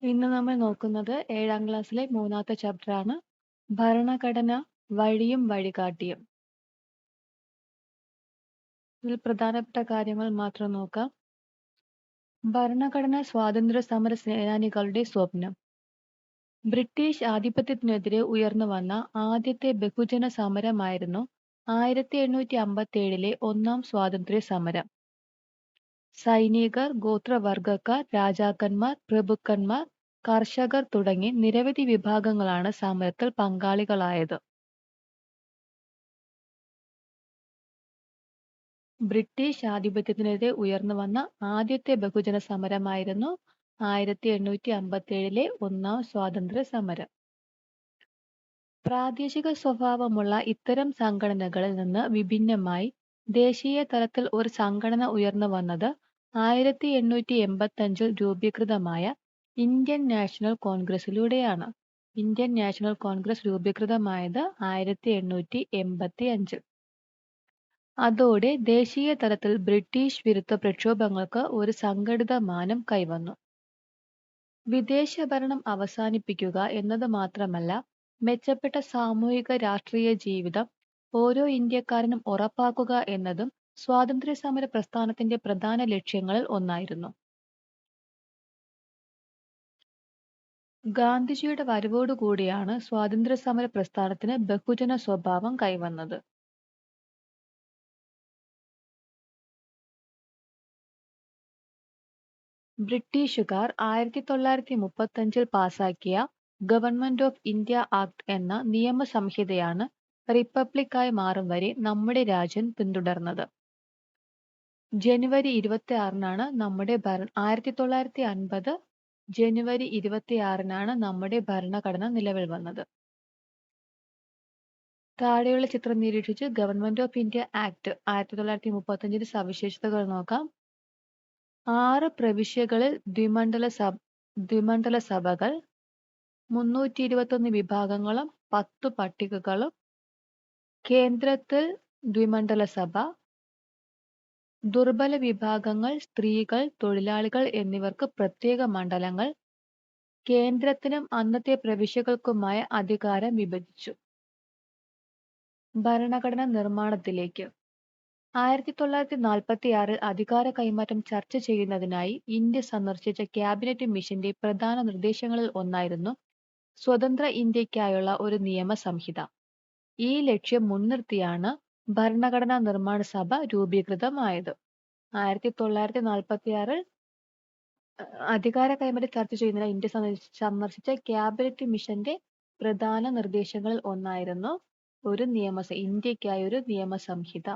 ഇന്ന് നമ്മൾ നോക്കുന്നത് 7ാം ക്ലാസ്സിലെ 3ാമത്തെ ചാപ്റ്ററാണ്. ഭരണഘടന വഴിയും വഴികാട്ടിയും. ഇതിൽ പ്രധാനപ്പെട്ട കാര്യങ്ങൾ മാത്രം നോക്കാം. ഭരണഘടന സ്വാതന്ത്ര്യ സമര സേനാനികളുടെ സ്വപ്നം. ബ്രിട്ടീഷ് ആധിപത്യത്തിനെതിരെ ഉയർന്നുവന്ന ആദ്യത്തെ ബഹുജന സമരമായിരുന്നു 1857-ലെ ഒന്നാം സ്വാതന്ത്ര്യ സമരം. സൈനികർ, ഗോത്രവർഗക്കാർ, രാജാക്കന്മാർ, പ്രഭുക്കന്മാർ, കർഷകർ തുടങ്ങി നിരവധി വിഭാഗങ്ങളാണ് സമരത്തിൽ പങ്കാളികളായത്. ബ്രിട്ടീഷ് ആധിപത്യത്തിനെതിരെ ഉയർന്നുവന്ന ആദ്യത്തെ ബഹുജന സമരമായിരുന്നു 1857-ലെ ഒന്നാം സ്വാതന്ത്ര്യ സമരം. പ്രാദേശിക സ്വഭാവമുള്ള ഇത്തരം സംഘടനകളിൽ നിന്ന് വിഭിന്നമായി ദേശീയ തലത്തിൽ ഒരു സംഘടന ഉയർന്നു വന്നത് 1885-ൽ രൂപീകൃതമായ ഇന്ത്യൻ നാഷണൽ കോൺഗ്രസിലൂടെയാണ്. ഇന്ത്യൻ നാഷണൽ കോൺഗ്രസ് രൂപീകൃതമായത് 1885. അതോടെ ദേശീയ തലത്തിൽ ബ്രിട്ടീഷ് വിരുദ്ധ പ്രക്ഷോഭങ്ങൾക്ക് ഒരു സംഘടിത മാനം കൈവന്നു. വിദേശ ഭരണം അവസാനിപ്പിക്കുക എന്നത് മാത്രമല്ല, മെച്ചപ്പെട്ട സാമൂഹിക രാഷ്ട്രീയ ജീവിതം ഓരോ ഇന്ത്യക്കാരനും ഉറപ്പാക്കുക എന്നതും സ്വാതന്ത്ര്യ സമര പ്രസ്ഥാനത്തിന്റെ പ്രധാന ലക്ഷ്യങ്ങളിൽ ഒന്നായിരുന്നു. ഗാന്ധിജിയുടെ വരവോടുകൂടിയാണ് സ്വാതന്ത്ര്യ സമര പ്രസ്ഥാനത്തിന് ബഹുജന സ്വഭാവം കൈവന്നത്. ബ്രിട്ടീഷുകാർ 1935-ൽ പാസാക്കിയ ഗവൺമെന്റ് ഓഫ് ഇന്ത്യ ആക്ട് എന്ന നിയമസംഹിതയാണ് റിപ്പബ്ലിക്കായി മാറും വരെ നമ്മുടെ രാജ്യം പിന്തുടർന്നത്. ജനുവരി 26-നാണ് 1950 ജനുവരി 26-നാണ് നമ്മുടെ ഭരണഘടന നിലവിൽ വന്നത്. താഴെയുള്ള ചിത്രം നിരീക്ഷിച്ച് ഗവൺമെന്റ് ഓഫ് ഇന്ത്യ ആക്ട് 1935 സവിശേഷതകൾ നോക്കാം. 6 പ്രവിശ്യകളിൽ ദ്വിമണ്ഡല സഭകൾ, 321 വിഭാഗങ്ങളും 10 പട്ടികകളും, കേന്ദ്രത്തിൽ ദ്വിമണ്ഡല സഭ, ദുർബല വിഭാഗങ്ങൾ, സ്ത്രീകൾ, തൊഴിലാളികൾ എന്നിവർക്ക് പ്രത്യേക മണ്ഡലങ്ങൾ, കേന്ദ്രത്തിനും അന്നത്തെ പ്രവിശ്യകൾക്കുമായ അധികാരം വിഭജിച്ചു. ഭരണഘടന നിർമ്മാണത്തിലേക്ക്. 1946-ൽ അധികാര കൈമാറ്റം ചർച്ച ചെയ്യുന്നതിനായി ഇന്ത്യ സന്ദർശിച്ച ക്യാബിനറ്റ് മിഷന്റെ പ്രധാന നിർദ്ദേശങ്ങളിൽ ഒന്നായിരുന്നു സ്വതന്ത്ര ഇന്ത്യക്കായുള്ള ഒരു നിയമസംഹിത. ഈ ലക്ഷ്യം മുൻനിർത്തിയാണ് ഭരണഘടനാ നിർമ്മാണ സഭ രൂപീകൃതമായത്. 1946-ൽ അധികാര കൈമാറ്റം ചർച്ച ചെയ്യുന്നതിനായി ഇന്ത്യ സന്ദർശിച്ച ക്യാബിനറ്റ് മിഷന്റെ പ്രധാന നിർദ്ദേശങ്ങളിൽ ഒന്നായിരുന്നു ഇന്ത്യക്കായ ഒരു നിയമസംഹിത.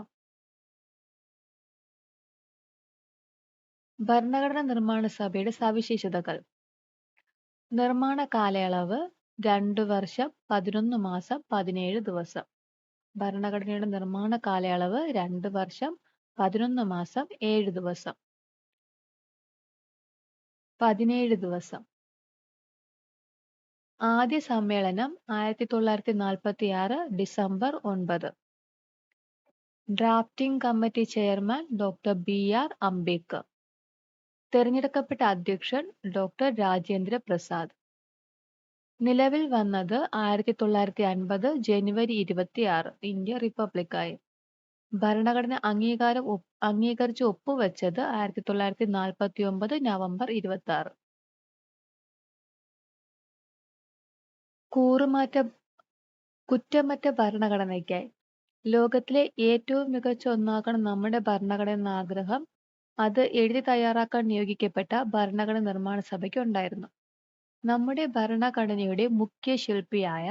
ഭരണഘടനാ നിർമ്മാണ സഭയുടെ സവിശേഷതകൾ. നിർമ്മാണ കാലയളവ് 2 വർഷം 11 മാസം 17 ദിവസം. ഭരണഘടനയുടെ നിർമ്മാണ കാലയളവ് 2 വർഷം 11 മാസം 7 ദിവസം. 17 ദിവസം. ആദ്യ സമ്മേളനം 1946 December 9. Drafting committee chairman doctor BR Ambedkar. തെരഞ്ഞെടുക്കപ്പെട്ട അധ്യക്ഷൻ ഡോക്ടർ രാജേന്ദ്ര പ്രസാദ്. നിലവിൽ വന്നത് 1950 ജനുവരി 26. ഇന്ത്യ റിപ്പബ്ലിക്കായി. ഭരണഘടന അംഗീകരിച്ച് ഒപ്പുവെച്ചത് 1949 നവംബർ 26. കുറ്റമറ്റ ഭരണഘടനയ്ക്കായി. ലോകത്തിലെ ഏറ്റവും മികച്ച ഒന്നാകണം നമ്മുടെ ഭരണഘടന എന്ന ആഗ്രഹം അത് എഴുതി തയ്യാറാക്കാൻ നിയോഗിക്കപ്പെട്ട ഭരണഘടന നിർമ്മാണ സഭയ്ക്ക് ഉണ്ടായിരുന്നു. നമ്മുടെ ഭരണഘടനയുടെ മുഖ്യ ശില്പിയായ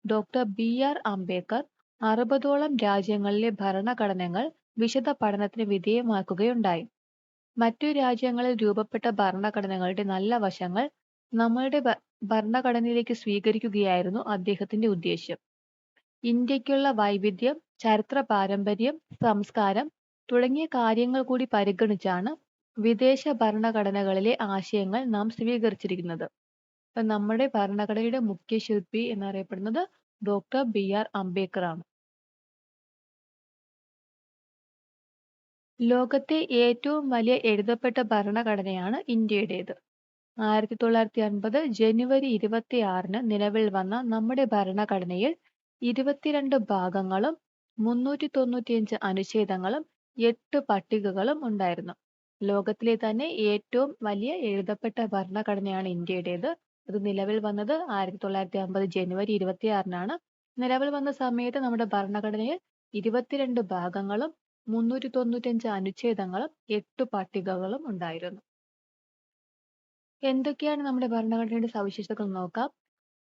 ഡോക്ടർ BR അംബേദ്കർ 60ഓളം രാജ്യങ്ങളിലെ ഭരണഘടനകൾ വിശദ പഠനത്തിന് വിധേയമാക്കുകയുണ്ടായി. മറ്റു രാജ്യങ്ങളിൽ രൂപപ്പെട്ട ഭരണഘടനകളുടെ നല്ല വശങ്ങൾ നമ്മളുടെ ഭരണഘടനയിലേക്ക് സ്വീകരിക്കുകയായിരുന്നു അദ്ദേഹത്തിന്റെ ഉദ്ദേശ്യം. ഇന്ത്യക്കുള്ള വൈവിധ്യം, ചരിത്ര പാരമ്പര്യം, സംസ്കാരം തുടങ്ങിയ കാര്യങ്ങൾ കൂടി പരിഗണിച്ചാണ് വിദേശ ഭരണഘടനകളിലെ ആശയങ്ങൾ നാം സ്വീകരിച്ചിരിക്കുന്നത്. നമ്മുടെ ഭരണഘടനയുടെ മുഖ്യ ശില്പി എന്നറിയപ്പെടുന്നത് ഡോക്ടർ BR അംബേദ്കർ ആണ്. ലോകത്തെ ഏറ്റവും വലിയ എഴുതപ്പെട്ട ഭരണഘടനയാണ് ഇന്ത്യയുടേത്. 1950 ജനുവരി 26-ന് നിലവിൽ വന്ന നമ്മുടെ ഭരണഘടനയിൽ 22 ഭാഗങ്ങളും 395 അനുച്ഛേദങ്ങളും 8 പട്ടികകളും ഉണ്ടായിരുന്നു. ലോകത്തിലെ തന്നെ ഏറ്റവും വലിയ എഴുതപ്പെട്ട ഭരണഘടനയാണ് ഇന്ത്യയുടേത്. അത് നിലവിൽ വന്നത് 1950 ജനുവരി 26-നാണ്. നിലവിൽ വന്ന സമയത്ത് നമ്മുടെ ഭരണഘടനയിൽ 22 ഭാഗങ്ങളും 395 അനുച്ഛേദങ്ങളും 8 പട്ടികകളും ഉണ്ടായിരുന്നു. എന്തൊക്കെയാണ് നമ്മുടെ ഭരണഘടനയുടെ സവിശേഷതകൾ നോക്കാം.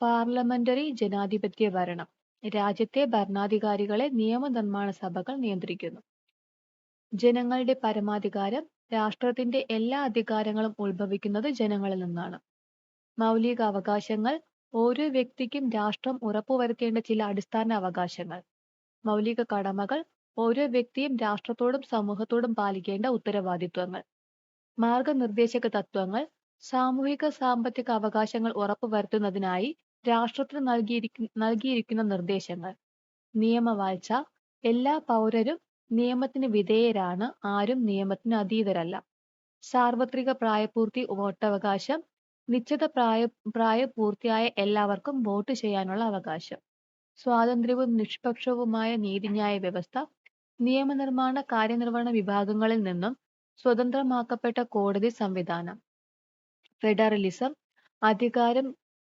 പാർലമെന്ററി ജനാധിപത്യ ഭരണം. രാജ്യത്തെ ഭരണാധികാരികളെ നിയമനിർമ്മാണ സഭകൾ നിയന്ത്രിക്കുന്നു. ജനങ്ങളുടെ പരമാധികാരം. രാഷ്ട്രത്തിന്റെ എല്ലാ അധികാരങ്ങളും ഉത്ഭവിക്കുന്നത് ജനങ്ങളിൽ നിന്നാണ്. മൗലിക അവകാശങ്ങൾ. ഓരോ വ്യക്തിക്കും രാഷ്ട്രം ഉറപ്പുവരുത്തേണ്ട ചില അടിസ്ഥാന അവകാശങ്ങൾ. മൗലിക കടമകൾ. ഓരോ വ്യക്തിയും രാഷ്ട്രത്തോടും സമൂഹത്തോടും പാലിക്കേണ്ട ഉത്തരവാദിത്വങ്ങൾ. മാർഗനിർദ്ദേശക തത്വങ്ങൾ. സാമൂഹിക സാമ്പത്തിക അവകാശങ്ങൾ ഉറപ്പുവരുത്തുന്നതിനായി രാഷ്ട്രത്തിന് നൽകിയിരിക്കുന്ന നിർദ്ദേശങ്ങൾ. നിയമവാഴ്ച. എല്ലാ പൗരരും നിയമത്തിന് വിധേയരാണ്. ആരും നിയമത്തിന് അതീതരല്ല. സാർവത്രിക പ്രായപൂർത്തി വോട്ടവകാശം. നിശ്ചിത പ്രായപൂർത്തിയായ എല്ലാവർക്കും വോട്ട് ചെയ്യാനുള്ള അവകാശം. സ്വാതന്ത്ര്യവും നിഷ്പക്ഷവുമായ നീതിന്യായ വ്യവസ്ഥ. നിയമനിർമ്മാണ കാര്യനിർവഹണ വിഭാഗങ്ങളിൽ നിന്നും സ്വതന്ത്രമാക്കപ്പെട്ട കോടതി സംവിധാനം. ഫെഡറലിസം. അധികാരം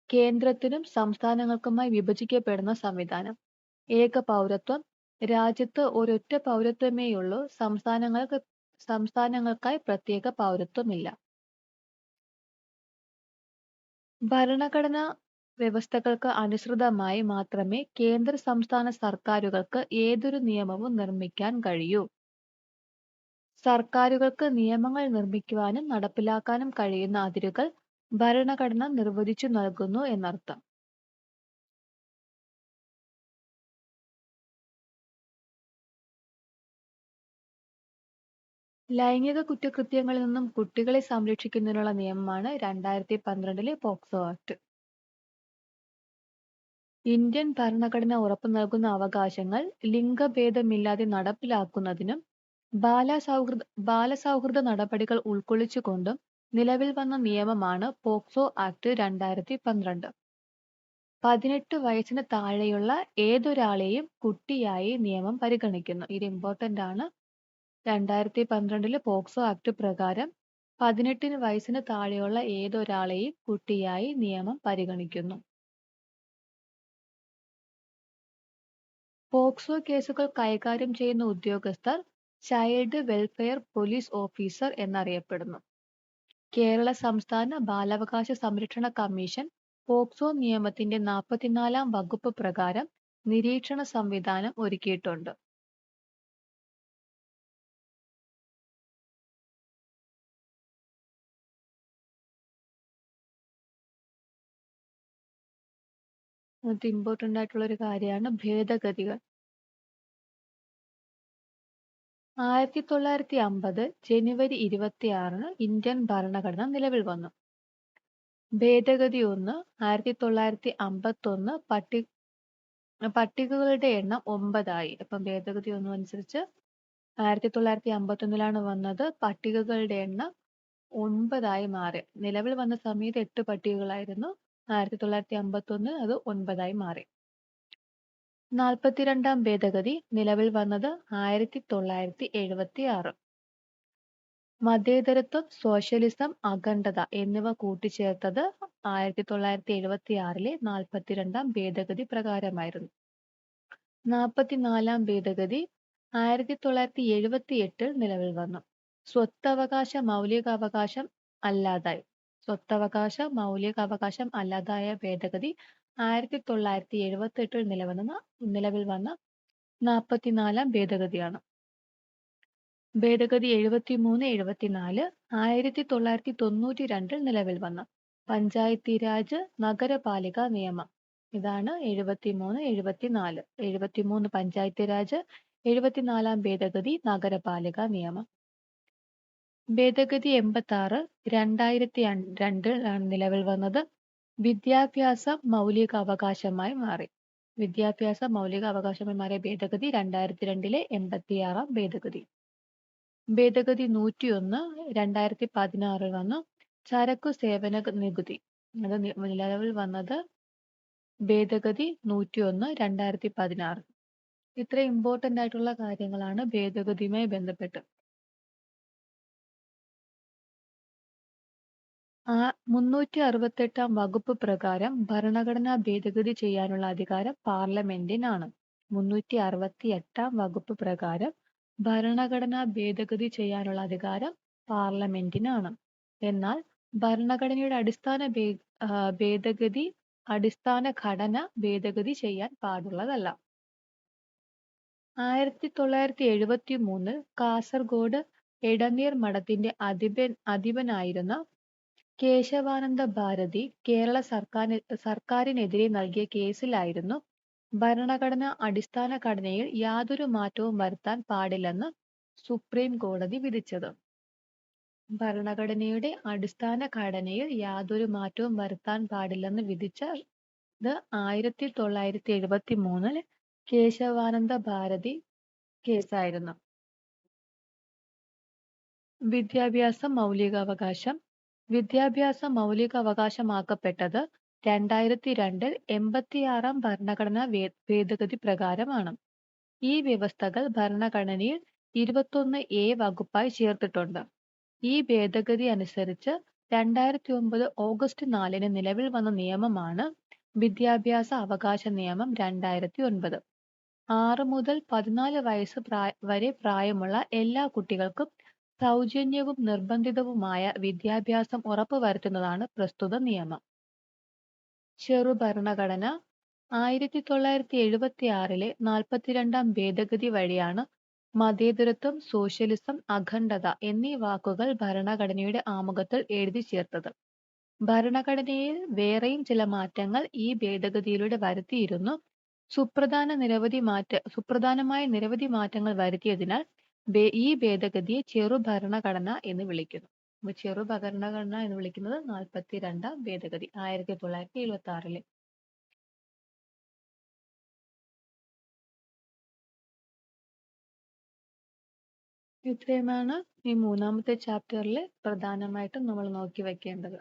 കേന്ദ്രത്തിനും സംസ്ഥാനങ്ങൾക്കുമായി വിഭജിക്കപ്പെടുന്ന സംവിധാനം. ഏക പൗരത്വം. രാജ്യത്ത് ഒരൊറ്റ പൗരത്വമേയുള്ളൂ. സംസ്ഥാനങ്ങൾക്കായി പ്രത്യേക പൗരത്വമില്ല. ഭരണഘടനാ വ്യവസ്ഥകൾക്ക് അനുസൃതമായി മാത്രമേ കേന്ദ്ര സംസ്ഥാന സർക്കാരുകൾക്ക് ഏതൊരു നിയമവും നിർമ്മിക്കാൻ കഴിയൂ. സർക്കാരുകൾക്ക് നിയമങ്ങൾ നിർമ്മിക്കുവാനും നടപ്പിലാക്കാനും കഴിയുന്ന അതിരുകൾ ഭരണഘടന നിർവചിച്ചു നൽകുന്നു എന്നർത്ഥം. ലൈംഗിക കുറ്റകൃത്യങ്ങളിൽ നിന്നും കുട്ടികളെ സംരക്ഷിക്കുന്നതിനുള്ള നിയമമാണ് 2012 പോക്സോ ആക്ട്. ഇന്ത്യൻ ഭരണഘടന ഉറപ്പു നൽകുന്ന അവകാശങ്ങൾ ലിംഗഭേദമില്ലാതെ നടപ്പിലാക്കുന്നതിനും ബാലസൗഹൃദ നടപടികൾ ഉൾക്കൊള്ളിച്ചുകൊണ്ടും നിലവിൽ വന്ന നിയമമാണ് പോക്സോ ആക്ട് 2012. 18 വയസ്സിന് താഴെയുള്ള ഏതൊരാളെയും കുട്ടിയായി നിയമം പരിഗണിക്കുന്നു. ഇത് ഇമ്പോർട്ടന്റ് ആണ്. 2012 പോക്സോ ആക്ട് പ്രകാരം 18 വയസ്സിന് താഴെയുള്ള ഏതൊരാളെയും കുട്ടിയായി നിയമം പരിഗണിക്കുന്നു. പോക്സോ കേസുകൾ കൈകാര്യം ചെയ്യുന്ന ഉദ്യോഗസ്ഥർ ചൈൽഡ് വെൽഫെയർ പോലീസ് ഓഫീസർ എന്നറിയപ്പെടുന്നു. കേരള സംസ്ഥാന ബാലാവകാശ സംരക്ഷണ കമ്മീഷൻ പോക്സോ നിയമത്തിന്റെ 44-ാം വകുപ്പ് പ്രകാരം നിരീക്ഷണ സംവിധാനം ഒരുക്കിയിട്ടുണ്ട്. അത് ഇമ്പോർട്ടന്റ് ആയിട്ടുള്ള ഒരു കാര്യമാണ് ഭേദഗതികൾ. 1950 ജനുവരി 26-ന് ഇന്ത്യൻ ഭരണഘടന നിലവിൽ വന്നു. ഭേദഗതി 1. 1951 പട്ടികകളുടെ എണ്ണം 9 ആയി. അപ്പം ഭേദഗതി 1 അനുസരിച്ച് 1951 വന്നത്. പട്ടികകളുടെ എണ്ണം 9 ആയി മാറി. നിലവിൽ വന്ന സമയത്ത് 8 പട്ടികകളായിരുന്നു. 1951 അത് 9 ആയി മാറി. 42-ാം ഭേദഗതി നിലവിൽ വന്നത് 1976. മതേതരത്വം, സോഷ്യലിസം, അഖണ്ഡത എന്നിവ കൂട്ടിച്ചേർത്തത് 1976-ലെ 42-ാം ഭേദഗതി പ്രകാരമായിരുന്നു. 44-ാം ഭേദഗതി 1978 നിലവിൽ വന്നു. സ്വത്തവകാശ മൗലികാവകാശം അല്ലാതായ ഭേദഗതി 1978 നിലവിൽ വന്ന 44-ാം ഭേദഗതിയാണ്. ഭേദഗതി 73-74 1992 നിലവിൽ വന്ന പഞ്ചായത്തി രാജ് നഗരപാലിക നിയമം. ഇതാണ് 73-74. 73 പഞ്ചായത്തി രാജ്, 74-ാം ഭേദഗതി നഗരപാലിക നിയമം. ഭേദഗതി 86 2002 നിലവിൽ വന്നത്. വിദ്യാഭ്യാസം മൗലിക അവകാശമായി മാറി. വിദ്യാഭ്യാസം മൗലിക അവകാശമായി മാറിയ ഭേദഗതി 2002-ലെ 86-ാം ഭേദഗതി. ഭേദഗതി 101 2016 വന്നു. ചരക്കു സേവന നികുതി അത് നിലവിൽ വന്നത് ഭേദഗതി 101 2016. ഇത്ര ഇമ്പോർട്ടന്റ് ആയിട്ടുള്ള കാര്യങ്ങളാണ് ഭേദഗതിയുമായി ബന്ധപ്പെട്ട്. 368 വകുപ്പ് പ്രകാരം ഭരണഘടനാ ഭേദഗതി ചെയ്യാനുള്ള അധികാരം പാർലമെന്റിനാണ്. 368 വകുപ്പ് പ്രകാരം ഭരണഘടനാ ഭേദഗതി ചെയ്യാനുള്ള അധികാരം പാർലമെന്റിനാണ്. എന്നാൽ ഭരണഘടനയുടെ അടിസ്ഥാന ഘടന ഭേദഗതി ചെയ്യാൻ പാടുള്ളതല്ല. 1973 കാസർഗോഡ് എടനീർ മഠത്തിന്റെ അധിപനായിരുന്ന കേശവാനന്ദ ഭാരതി കേരള സർക്കാരിനെതിരെ നൽകിയ കേസിലായിരുന്നു ഭരണഘടനാ അടിസ്ഥാന ഘടനയിൽ യാതൊരു മാറ്റവും വരുത്താൻ പാടില്ലെന്ന് സുപ്രീം കോടതി വിധിച്ചത്. ഭരണഘടനയുടെ അടിസ്ഥാന ഘടനയിൽ യാതൊരു മാറ്റവും വരുത്താൻ പാടില്ലെന്ന് വിധിച്ചത് 1973 കേശവാനന്ദ ഭാരതി കേസായിരുന്നു. വിദ്യാഭ്യാസ മൗലികാവകാശം. വിദ്യാഭ്യാസം മൗലികാവകാശമാക്കപ്പെട്ടത് 2002 86 ഭരണഘടനാ ഭേദഗതി പ്രകാരമാണ്. ഈ വ്യവസ്ഥകൾ ഭരണഘടനയിൽ 21A വകുപ്പായി ചേർത്തിട്ടുണ്ട്. ഈ ഭേദഗതി അനുസരിച്ച് 2009 ഓഗസ്റ്റ് 4 നിലവിൽ വന്ന നിയമമാണ് വിദ്യാഭ്യാസ അവകാശ നിയമം 2009. 6 മുതൽ 14 വയസ്സ് വരെ പ്രായമുള്ള എല്ലാ കുട്ടികൾക്കും സൗജന്യവും നിർബന്ധിതവുമായ വിദ്യാഭ്യാസം ഉറപ്പുവരുത്തുന്നതാണ് പ്രസ്തുത നിയമം. ചെറുഭരണഘടന. 1976 42 ഭേദഗതി വഴിയാണ് മതേതരത്വം, സോഷ്യലിസം, അഖണ്ഡത എന്നീ വാക്കുകൾ ഭരണഘടനയുടെ ആമുഖത്തിൽ എഴുതി ചേർത്തത്. ഭരണഘടനയിൽ വേറെയും ചില മാറ്റങ്ങൾ ഈ ഭേദഗതിയിലൂടെ വരുത്തിയിരുന്നു. സുപ്രധാനമായ നിരവധി മാറ്റങ്ങൾ വരുത്തിയതിനാൽ ഈ ഭേദഗതിയെ ചെറുഭരണഘടന എന്ന് വിളിക്കുന്നു. ചെറുഭരണഘടന എന്ന് വിളിക്കുന്നത് 42 ഭേദഗതി 1976. ഇത്രയുമാണ് ഈ മൂന്നാമത്തെ ചാപ്റ്ററിൽ പ്രധാനമായിട്ടും നമ്മൾ നോക്കി വെക്കേണ്ടത്.